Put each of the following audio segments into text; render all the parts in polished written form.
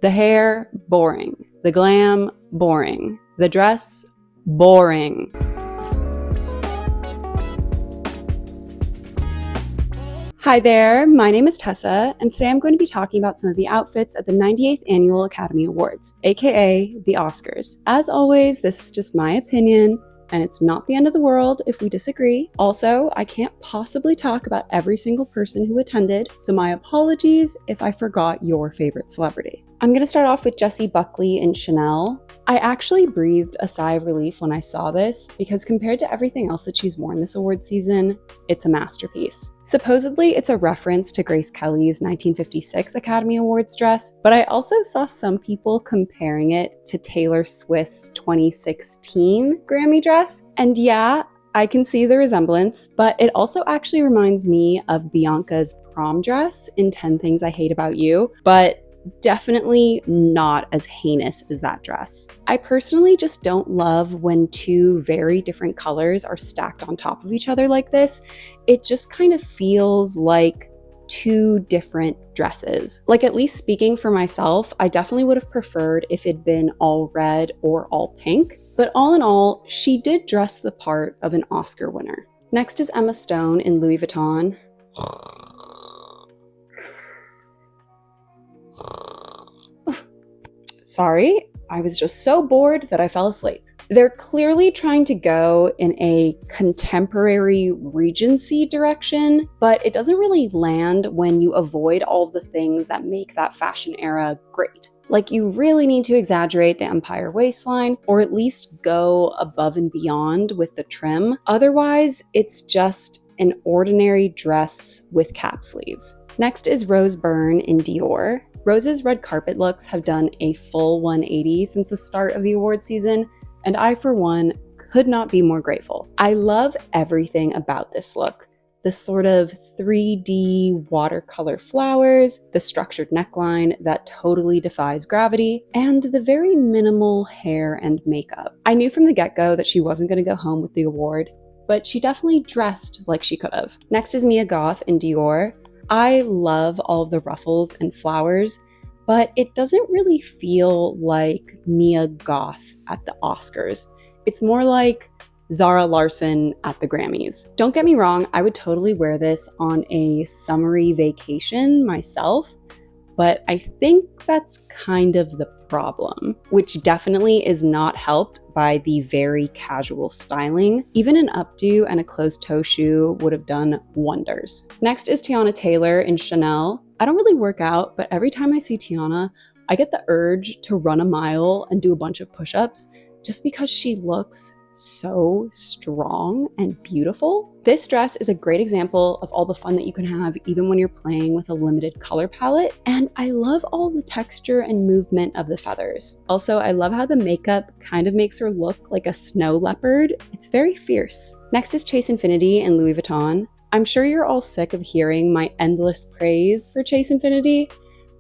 The hair, boring. The glam, boring. The dress, boring. Hi there, my name is Tessa, and today I'm going to be talking about some of the outfits at the 98th Annual Academy Awards, aka the Oscars. As always, this is just my opinion, and it's not the end of the world if we disagree. Also, I can't possibly talk about every single person who attended, so my apologies if I forgot your favorite celebrity. I'm going to start off with Jessie Buckley in Chanel. I actually breathed a sigh of relief when I saw this because compared to everything else that she's worn this award season, it's a masterpiece. Supposedly, it's a reference to Grace Kelly's 1956 Academy Awards dress, but I also saw some people comparing it to Taylor Swift's 2016 Grammy dress. And yeah, I can see the resemblance, but it also actually reminds me of Bianca's prom dress in 10 Things I Hate About You, but definitely not as heinous as that dress. I personally just don't love when two very different colors are stacked on top of each other like this. It just kind of feels like two different dresses. Like, at least speaking for myself, I definitely would have preferred if it'd been all red or all pink. But all in all, she did dress the part of an Oscar winner. Next is Emma Stone in Louis Vuitton. Sorry, I was just so bored that I fell asleep. They're clearly trying to go in a contemporary Regency direction, but it doesn't really land when you avoid all of the things that make that fashion era great. Like, you really need to exaggerate the empire waistline, or at least go above and beyond with the trim. Otherwise, it's just an ordinary dress with cap sleeves. Next is Rose Byrne in Dior. Rose's red carpet looks have done a full 180 since the start of the award season, and I, for one, could not be more grateful. I love everything about this look. The sort of 3D watercolor flowers, the structured neckline that totally defies gravity, and the very minimal hair and makeup. I knew from the get-go that she wasn't going to go home with the award, but she definitely dressed like she could have. Next is Mia Goth in Dior. I love all of the ruffles and flowers, but it doesn't really feel like Mia Goth at the Oscars. It's more like Zara Larsson at the Grammys. Don't get me wrong, I would totally wear this on a summery vacation myself, but I think that's kind of the problem, which definitely is not helped by the very casual styling. Even an updo and a closed-toe shoe would have done wonders. Next is Teyana Taylor in Chanel. I don't really work out, but every time I see Teyana, I get the urge to run a mile and do a bunch of push-ups just because she looks so strong and beautiful. This dress is a great example of all the fun that you can have even when you're playing with a limited color palette, and I love all the texture and movement of the feathers. Also, I love how the makeup kind of makes her look like a snow leopard. It's very fierce. Next is Chase Infiniti in Louis Vuitton. I'm sure you're all sick of hearing my endless praise for Chase Infiniti,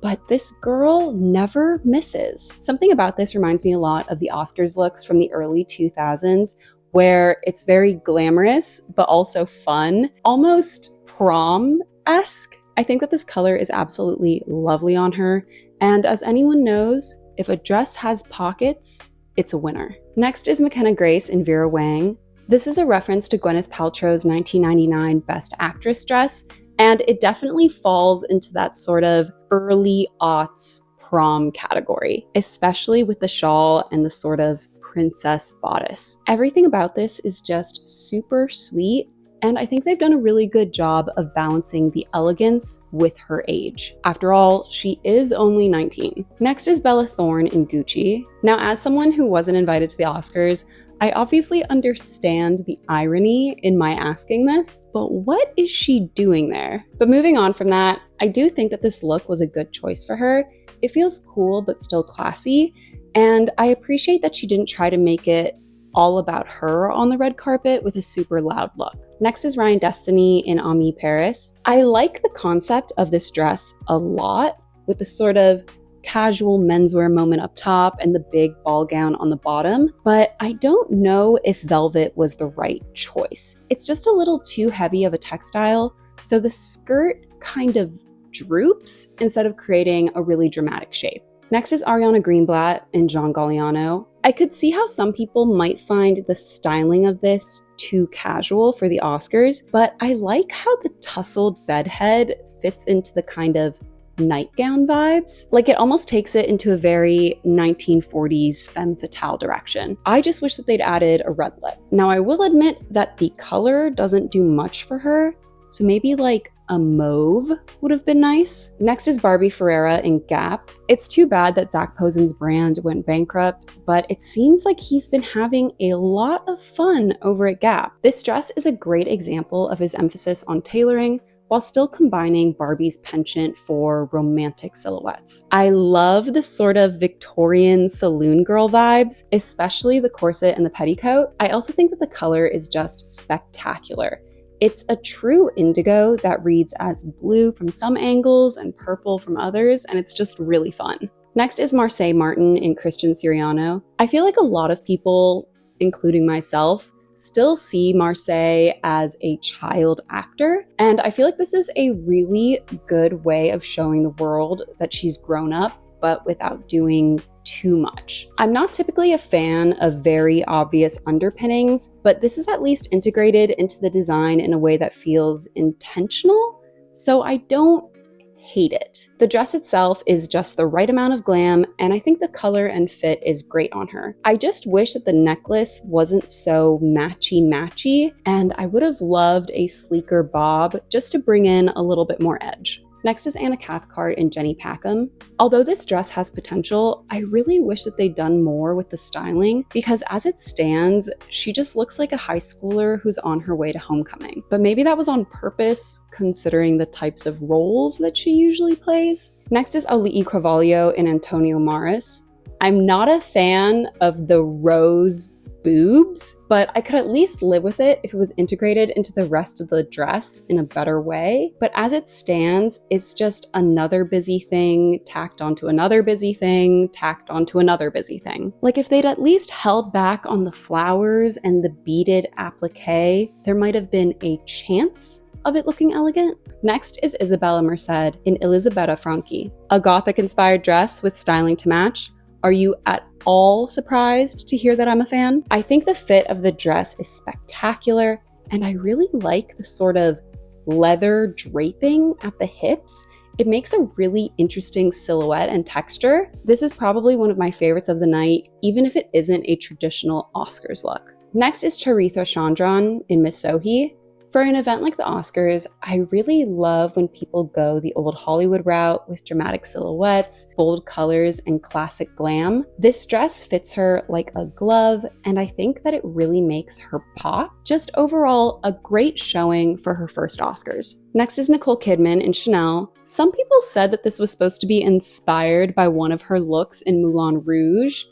but this girl never misses. Something about this reminds me a lot of the Oscars looks from the early 2000s, where it's very glamorous, but also fun, almost prom-esque. I think that this color is absolutely lovely on her, and as anyone knows, if a dress has pockets, it's a winner. Next is Mckenna Grace in Vera Wang. This is a reference to Gwyneth Paltrow's 1999 Best Actress dress, and it definitely falls into that sort of early aughts prom category, especially with the shawl and the sort of princess bodice. Everything about this is just super sweet, and I think they've done a really good job of balancing the elegance with her age. After all, she is only 19. Next is Bella Thorne in Gucci. Now, as someone who wasn't invited to the Oscars, I obviously understand the irony in my asking this, but what is she doing there? But moving on from that, I do think that this look was a good choice for her. It feels cool but still classy, and I appreciate that she didn't try to make it all about her on the red carpet with a super loud look. Next is Ryan Destiny in Ami Paris. I like the concept of this dress a lot, with the sort of casual menswear moment up top and the big ball gown on the bottom, but I don't know if velvet was the right choice. It's just a little too heavy of a textile, so the skirt kind of droops instead of creating a really dramatic shape. Next is Ariana Greenblatt in John Galliano. I could see how some people might find the styling of this too casual for the Oscars, but I like how the tussled bedhead fits into the kind of nightgown vibes. Like, it almost takes it into a very 1940s femme fatale direction. I just wish that they'd added a red lip. Now, I will admit that the color doesn't do much for her, so maybe like a mauve would have been nice. Next is Barbie Ferreira in Gap. It's too bad that Zac Posen's brand went bankrupt, but it seems like he's been having a lot of fun over at Gap. This dress is a great example of his emphasis on tailoring while still combining Barbie's penchant for romantic silhouettes. I love the sort of Victorian saloon girl vibes, especially the corset and the petticoat. I also think that the color is just spectacular. It's a true indigo that reads as blue from some angles and purple from others, and it's just really fun. Next is Marsai Martin in Christian Siriano. I feel like a lot of people, including myself, still see Marsai as a child actor, and I feel like this is a really good way of showing the world that she's grown up, but without doing too much. I'm not typically a fan of very obvious underpinnings, but this is at least integrated into the design in a way that feels intentional, so I don't hate it. The dress itself is just the right amount of glam, and I think the color and fit is great on her. I just wish that the necklace wasn't so matchy-matchy, and I would have loved a sleeker bob just to bring in a little bit more edge. Next is Anna Cathcart and Jenny Packham. Although this dress has potential, I really wish that they'd done more with the styling, because as it stands, she just looks like a high schooler who's on her way to homecoming. But maybe that was on purpose, considering the types of roles that she usually plays. Next is Auli'i Cravalho and Antonio Maris. I'm not a fan of the rose boobs, but I could at least live with it if it was integrated into the rest of the dress in a better way. But as it stands, it's just another busy thing tacked onto another busy thing tacked onto another busy thing. Like, if they'd at least held back on the flowers and the beaded applique, there might have been a chance of it looking elegant. Next is Isabela Merced in Elisabetta Franchi, a Gothic-inspired dress with styling to match. Are you at all surprised to hear that I'm a fan? I think the fit of the dress is spectacular, and I really like the sort of leather draping at the hips. It makes a really interesting silhouette and texture. This is probably one of my favorites of the night, even if it isn't a traditional Oscars look. Next is Charithra Chandran in Miss Sohi. For an event like the Oscars, I really love when people go the old Hollywood route with dramatic silhouettes, bold colors, and classic glam. This dress fits her like a glove, and I think that it really makes her pop. Just overall, a great showing for her first Oscars. Next is Nicole Kidman in Chanel. Some people said that this was supposed to be inspired by one of her looks in Moulin Rouge,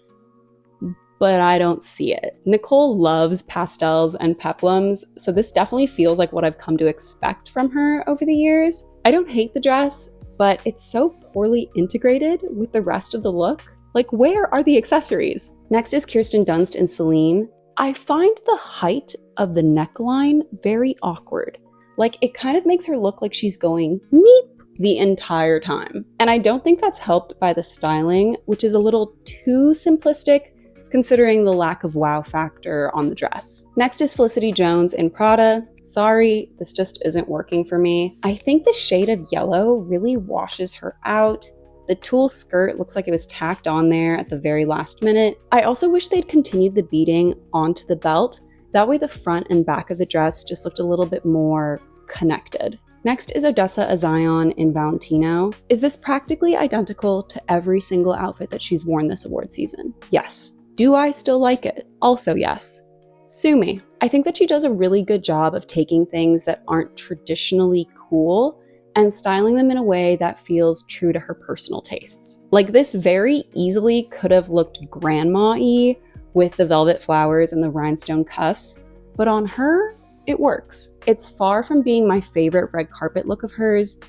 but I don't see it. Nicole loves pastels and peplums, so this definitely feels like what I've come to expect from her over the years. I don't hate the dress, but it's so poorly integrated with the rest of the look. Like, where are the accessories? Next is Kirsten Dunst in Celine. I find the height of the neckline very awkward. Like, it kind of makes her look like she's going meep the entire time. And I don't think that's helped by the styling, which is a little too simplistic considering the lack of wow factor on the dress. Next is Felicity Jones in Prada. Sorry, this just isn't working for me. I think the shade of yellow really washes her out. The tulle skirt looks like it was tacked on there at the very last minute. I also wish they'd continued the beading onto the belt. That way the front and back of the dress just looked a little bit more connected. Next is Odessa Azion in Valentino. Is this practically identical to every single outfit that she's worn this award season? Yes. Do I still like it? Also yes. Sue me. I think that she does a really good job of taking things that aren't traditionally cool and styling them in a way that feels true to her personal tastes. Like, this very easily could have looked grandma-y with the velvet flowers and the rhinestone cuffs, but on her, it works. It's far from being my favorite red carpet look of hers,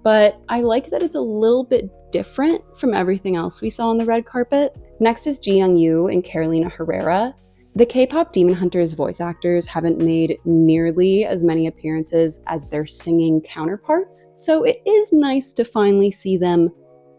but I like that it's a little bit different from everything else we saw on the red carpet. Next is Ji Young-yoo and Carolina Herrera. The K-pop Demon Hunters voice actors haven't made nearly as many appearances as their singing counterparts, so it is nice to finally see them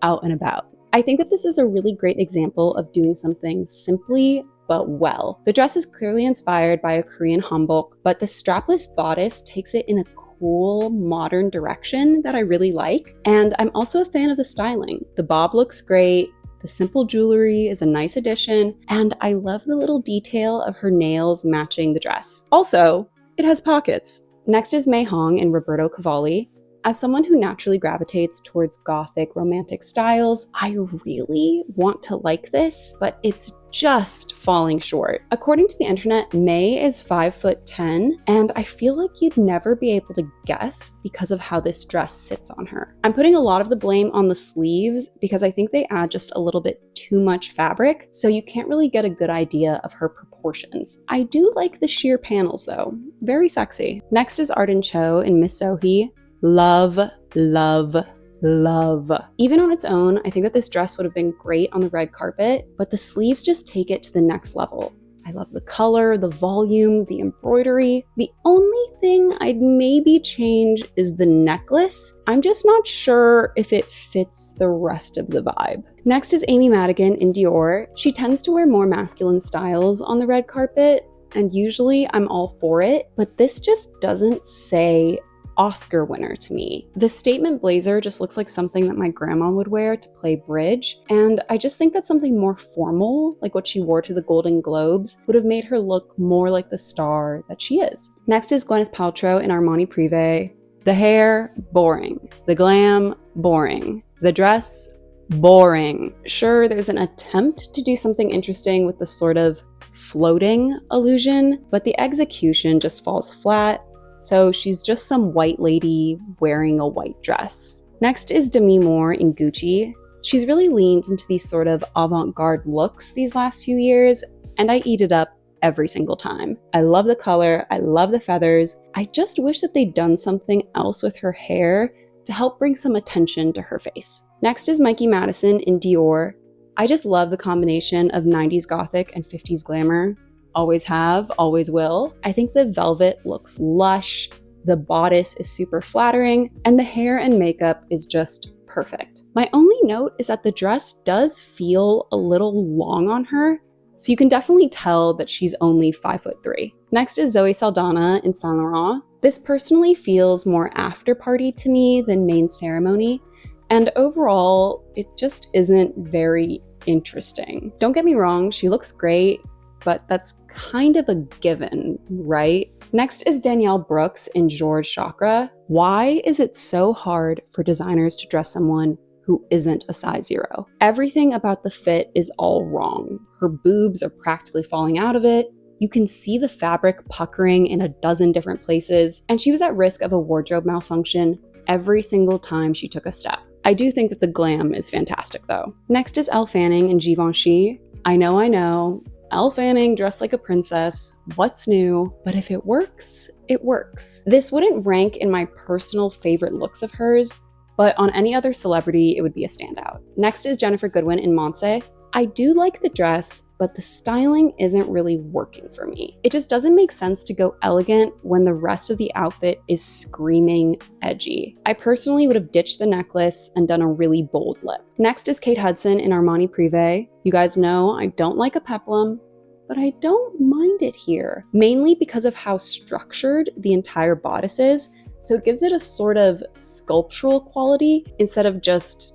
out and about. I think that this is a really great example of doing something simply but well. The dress is clearly inspired by a Korean hanbok, but the strapless bodice takes it in a cool, modern direction that I really like. And I'm also a fan of the styling. The bob looks great, the simple jewelry is a nice addition, and I love the little detail of her nails matching the dress. Also, it has pockets. Next is Mei Hong in Roberto Cavalli. As someone who naturally gravitates towards gothic romantic styles, I really want to like this, but it's just falling short. According to the internet, Mei is 5'10", and I feel like you'd never be able to guess because of how this dress sits on her. I'm putting a lot of the blame on the sleeves because I think they add just a little bit too much fabric, so you can't really get a good idea of her proportions. I do like the sheer panels though, very sexy. Next is Arden Cho in Miss Sohee. Love, love, love. Even on its own, I think that this dress would have been great on the red carpet, but the sleeves just take it to the next level. I love the color, the volume, the embroidery. The only thing I'd maybe change is the necklace. I'm just not sure if it fits the rest of the vibe. Next is Amy Madigan in Dior. She tends to wear more masculine styles on the red carpet, and usually I'm all for it, but this just doesn't say Oscar winner to me. The statement blazer just looks like something that my grandma would wear to play bridge, and I just think that something more formal, like what she wore to the Golden Globes, would have made her look more like the star that she is. Next is Gwyneth Paltrow in Armani Privé. The hair, boring. The glam, boring. The dress, boring. Sure, there's an attempt to do something interesting with the sort of floating illusion, but the execution just falls flat. So she's just some white lady wearing a white dress. Next is Demi Moore in Gucci. She's really leaned into these sort of avant-garde looks these last few years, and I eat it up every single time. I love the color, I love the feathers. I just wish that they'd done something else with her hair to help bring some attention to her face. Next is Mikey Madison in Dior. I just love the combination of 90s gothic and 50s glamour. Always have, always will. I think the velvet looks lush, the bodice is super flattering, and the hair and makeup is just perfect. My only note is that the dress does feel a little long on her, so you can definitely tell that she's only 5'3". Next is Zoe Saldana in Saint Laurent. This personally feels more after party to me than main ceremony, and overall, it just isn't very interesting. Don't get me wrong, she looks great, but that's kind of a given, right? Next is Danielle Brooks in Georges Chakra. Why is it so hard for designers to dress someone who isn't a size 0? Everything about the fit is all wrong. Her boobs are practically falling out of it. You can see the fabric puckering in a dozen different places, and she was at risk of a wardrobe malfunction every single time she took a step. I do think that the glam is fantastic though. Next is Elle Fanning in Givenchy. I know. Elle Fanning dressed like a princess, what's new? But if it works, it works. This wouldn't rank in my personal favorite looks of hers, but on any other celebrity, it would be a standout. Next is Ginnifer Goodwin in Marsai. I do like the dress, but the styling isn't really working for me. It just doesn't make sense to go elegant when the rest of the outfit is screaming edgy. I personally would have ditched the necklace and done a really bold lip. Next is Kate Hudson in Armani Privé. You guys know I don't like a peplum, but I don't mind it here, mainly because of how structured the entire bodice is, so it gives it a sort of sculptural quality instead of just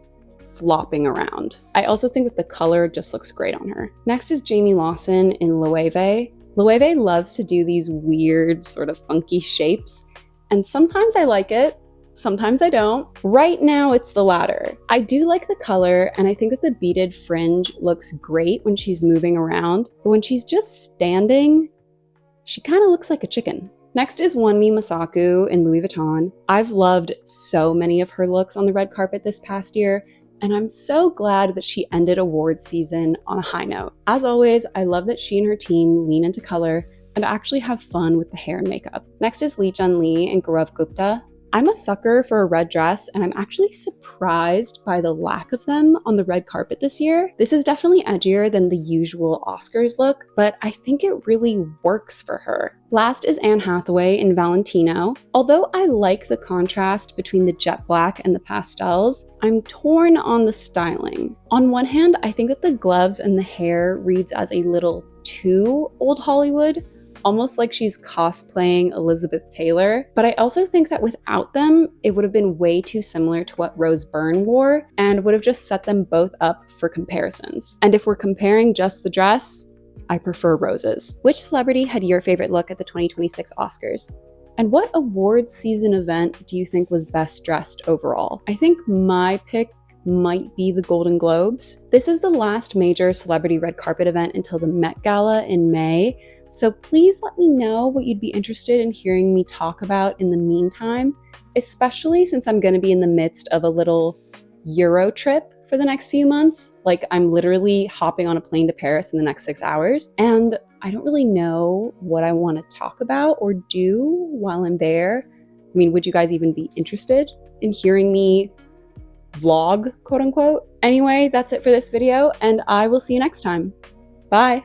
flopping around. I also think that the color just looks great on her. Next is Jayme Lawson in Loewe. Loewe loves to do these weird sort of funky shapes, and sometimes I like it, sometimes I don't. Right now it's the latter. I do like the color, and I think that the beaded fringe looks great when she's moving around, but when she's just standing, she kind of looks like a chicken. Next is Wunmi Mosaku in Louis Vuitton. I've loved so many of her looks on the red carpet this past year, and I'm so glad that she ended award season on a high note. As always, I love that she and her team lean into color and actually have fun with the hair and makeup. Next is Jun Li in Gaurav Gupta. I'm a sucker for a red dress, and I'm actually surprised by the lack of them on the red carpet this year. This is definitely edgier than the usual Oscars look, but I think it really works for her. Last is Anne Hathaway in Valentino. Although I like the contrast between the jet black and the pastels, I'm torn on the styling. On one hand, I think that the gloves and the hair reads as a little too old Hollywood, almost like she's cosplaying Elizabeth Taylor. But I also think that without them, it would have been way too similar to what Rose Byrne wore and would have just set them both up for comparisons. And if we're comparing just the dress, I prefer Rose's. Which celebrity had your favorite look at the 2026 Oscars? And what awards season event do you think was best dressed overall? I think my pick might be the Golden Globes. This is the last major celebrity red carpet event until the Met Gala in May, so please let me know what you'd be interested in hearing me talk about in the meantime, especially since I'm going to be in the midst of a little Euro trip for the next few months. Like, I'm literally hopping on a plane to Paris in the next 6 hours, and I don't really know what I want to talk about or do while I'm there. I mean, would you guys even be interested in hearing me vlog, quote unquote? Anyway, that's it for this video, and I will see you next time. Bye!